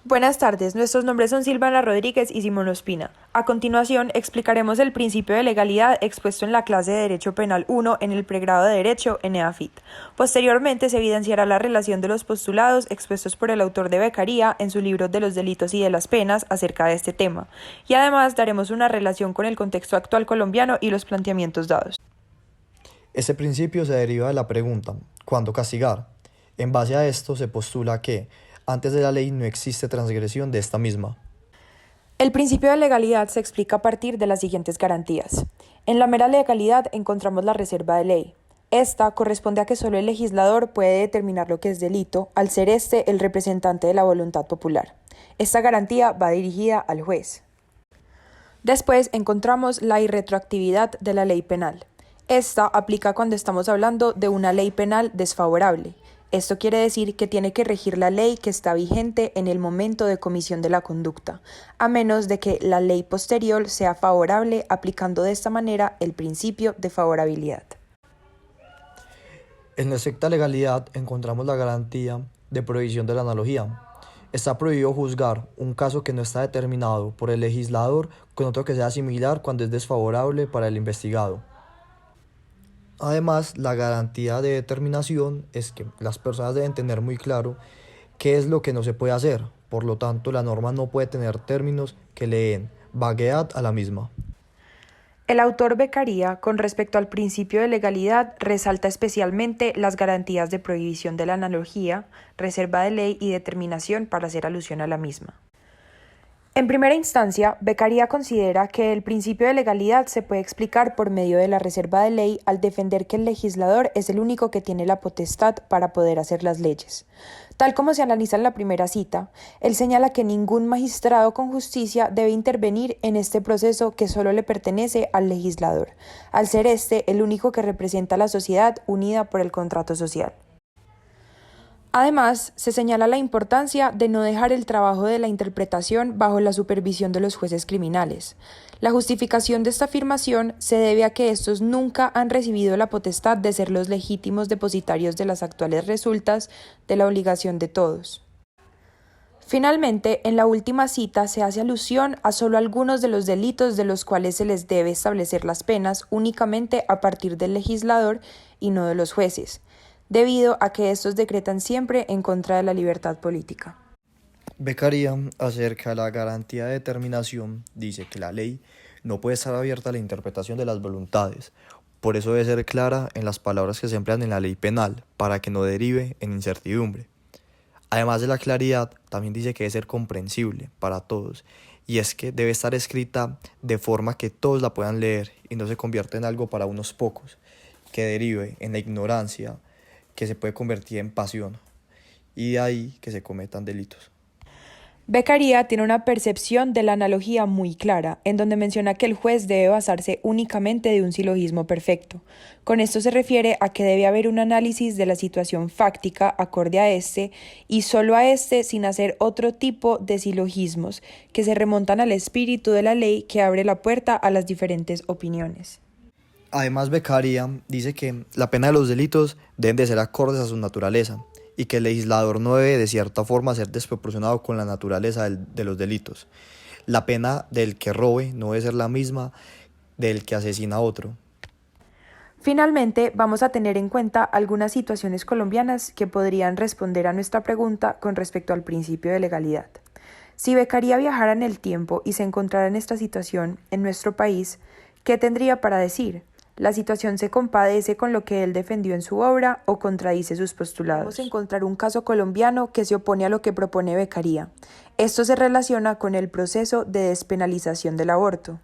Buenas tardes, nuestros nombres son Silvana Rodríguez y Simón Ospina. A continuación, explicaremos el principio de legalidad expuesto en la clase de Derecho Penal 1 en el pregrado de Derecho en EAFIT. Posteriormente, se evidenciará la relación de los postulados expuestos por el autor de Beccaria en su libro de los delitos y de las penas acerca de este tema, y además daremos una relación con el contexto actual colombiano y los planteamientos dados. Este principio se deriva de la pregunta, ¿cuándo castigar? En base a esto se postula que, antes de la ley no existe transgresión de esta misma. El principio de legalidad se explica a partir de las siguientes garantías. En la mera legalidad encontramos la reserva de ley. Esta corresponde a que solo el legislador puede determinar lo que es delito, al ser éste el representante de la voluntad popular. Esta garantía va dirigida al juez. Después encontramos la irretroactividad de la ley penal. Esta aplica cuando estamos hablando de una ley penal desfavorable. Esto quiere decir que tiene que regir la ley que está vigente en el momento de comisión de la conducta, a menos de que la ley posterior sea favorable, aplicando de esta manera el principio de favorabilidad. En la estricta legalidad encontramos la garantía de prohibición de la analogía. Está prohibido juzgar un caso que no está determinado por el legislador con otro que sea similar cuando es desfavorable para el investigado. Además, la garantía de determinación es que las personas deben tener muy claro qué es lo que no se puede hacer. Por lo tanto, la norma no puede tener términos que le den vaguedad a la misma. El autor Beccaria, con respecto al principio de legalidad, resalta especialmente las garantías de prohibición de la analogía, reserva de ley y determinación para hacer alusión a la misma. En primera instancia, Beccaria considera que el principio de legalidad se puede explicar por medio de la reserva de ley al defender que el legislador es el único que tiene la potestad para poder hacer las leyes. Tal como se analiza en la primera cita, él señala que ningún magistrado con justicia debe intervenir en este proceso que solo le pertenece al legislador, al ser este el único que representa a la sociedad unida por el contrato social. Además, se señala la importancia de no dejar el trabajo de la interpretación bajo la supervisión de los jueces criminales. La justificación de esta afirmación se debe a que estos nunca han recibido la potestad de ser los legítimos depositarios de las actuales resultas de la obligación de todos. Finalmente, en la última cita se hace alusión a solo algunos de los delitos de los cuales se les debe establecer las penas únicamente a partir del legislador y no de los jueces, debido a que estos decretan siempre en contra de la libertad política. Beccaria, acerca de la garantía de determinación, dice que la ley no puede estar abierta a la interpretación de las voluntades. Por eso debe ser clara en las palabras que se emplean en la ley penal, para que no derive en incertidumbre. Además de la claridad, también dice que debe ser comprensible para todos, y es que debe estar escrita de forma que todos la puedan leer y no se convierta en algo para unos pocos, que derive en la ignorancia, que se puede convertir en pasión, y de ahí que se cometan delitos. Beccaria tiene una percepción de la analogía muy clara, en donde menciona que el juez debe basarse únicamente de un silogismo perfecto. Con esto se refiere a que debe haber un análisis de la situación fáctica acorde a este, y solo a este sin hacer otro tipo de silogismos que se remontan al espíritu de la ley que abre la puerta a las diferentes opiniones. Además, Beccaria dice que la pena de los delitos deben de ser acordes a su naturaleza y que el legislador no debe de cierta forma ser desproporcionado con la naturaleza de los delitos. La pena del que robe no debe ser la misma del que asesina a otro. Finalmente, vamos a tener en cuenta algunas situaciones colombianas que podrían responder a nuestra pregunta con respecto al principio de legalidad. Si Beccaria viajara en el tiempo y se encontrara en esta situación en nuestro país, ¿qué tendría para decir? ¿La situación se compadece con lo que él defendió en su obra o contradice sus postulados? Vamos a encontrar un caso colombiano que se opone a lo que propone Beccaria. Esto se relaciona con el proceso de despenalización del aborto.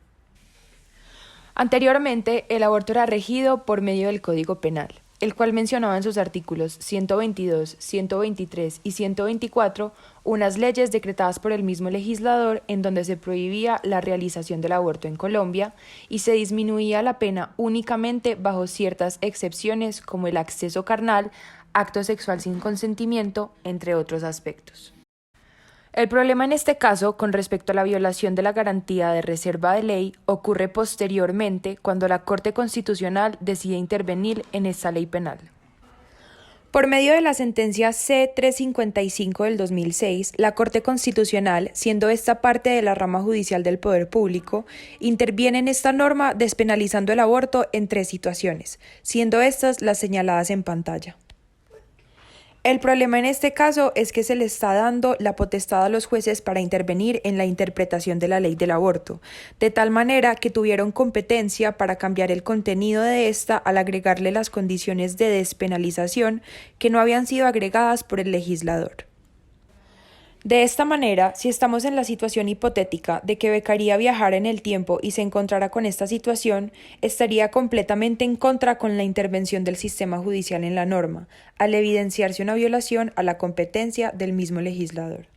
Anteriormente, el aborto era regido por medio del Código Penal, el cual mencionaba en sus artículos 122, 123 y 124 unas leyes decretadas por el mismo legislador en donde se prohibía la realización del aborto en Colombia y se disminuía la pena únicamente bajo ciertas excepciones como el acceso carnal, acto sexual sin consentimiento, entre otros aspectos. El problema en este caso, con respecto a la violación de la garantía de reserva de ley, ocurre posteriormente cuando la Corte Constitucional decide intervenir en esta ley penal. Por medio de la sentencia C-355 del 2006, la Corte Constitucional, siendo esta parte de la rama judicial del poder público, interviene en esta norma despenalizando el aborto en 3 situaciones, siendo estas las señaladas en pantalla. El problema en este caso es que se le está dando la potestad a los jueces para intervenir en la interpretación de la ley del aborto, de tal manera que tuvieron competencia para cambiar el contenido de esta al agregarle las condiciones de despenalización que no habían sido agregadas por el legislador. De esta manera, si estamos en la situación hipotética de que Beccaria viajara en el tiempo y se encontrara con esta situación, estaría completamente en contra con la intervención del sistema judicial en la norma, al evidenciarse una violación a la competencia del mismo legislador.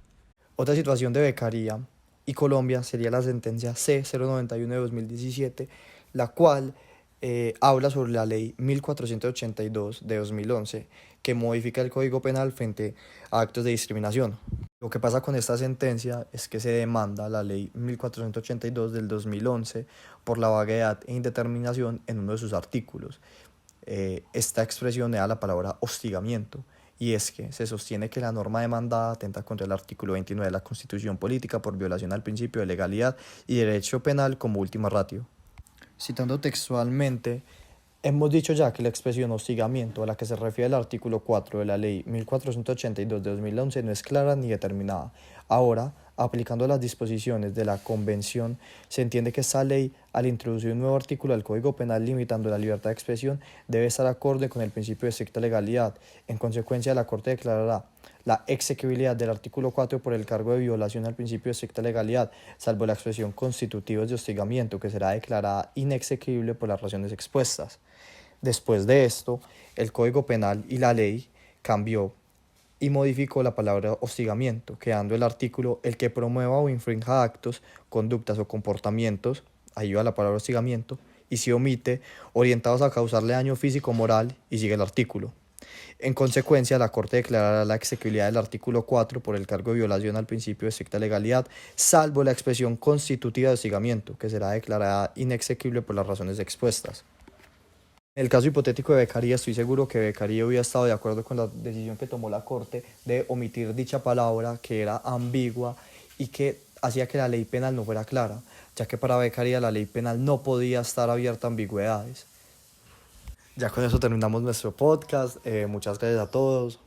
Otra situación de Beccaria y Colombia sería la sentencia C-091 de 2017, la cual habla sobre la ley 1482 de 2011, que modifica el Código Penal frente a actos de discriminación. Lo que pasa con esta sentencia es que se demanda la ley 1482 del 2011 por la vaguedad e indeterminación en uno de sus artículos. Esta expresión da la palabra hostigamiento, y es que se sostiene que la norma demandada atenta contra el artículo 29 de la Constitución Política por violación al principio de legalidad y derecho penal como última ratio. Citando textualmente, hemos dicho ya que la expresión hostigamiento a la que se refiere el artículo 4 de la ley 1482 de 2011 no es clara ni determinada. Ahora, aplicando las disposiciones de la Convención, se entiende que esta ley, al introducir un nuevo artículo al Código Penal limitando la libertad de expresión, debe estar acorde con el principio de estricta legalidad. En consecuencia, la Corte declarará la exequibilidad del artículo 4 por el cargo de violación al principio de estricta legalidad, salvo la expresión constitutivos de hostigamiento, que será declarada inexequible por las razones expuestas. Después de esto, el Código Penal y la ley cambió y modificó la palabra hostigamiento, quedando el artículo el que promueva o infrinja actos, conductas o comportamientos, ahí va la palabra hostigamiento, y se omite, orientados a causarle daño físico o moral, y sigue el artículo. En consecuencia, la Corte declarará la exequibilidad del artículo 4 por el cargo de violación al principio de estricta legalidad, salvo la expresión constitutiva de hostigamiento, que será declarada inexequible por las razones expuestas. En el caso hipotético de Beccaria, estoy seguro que Beccaria hubiera estado de acuerdo con la decisión que tomó la Corte de omitir dicha palabra, que era ambigua y que hacía que la ley penal no fuera clara, ya que para Beccaria la ley penal no podía estar abierta a ambigüedades. Ya con eso terminamos nuestro podcast. Muchas gracias a todos.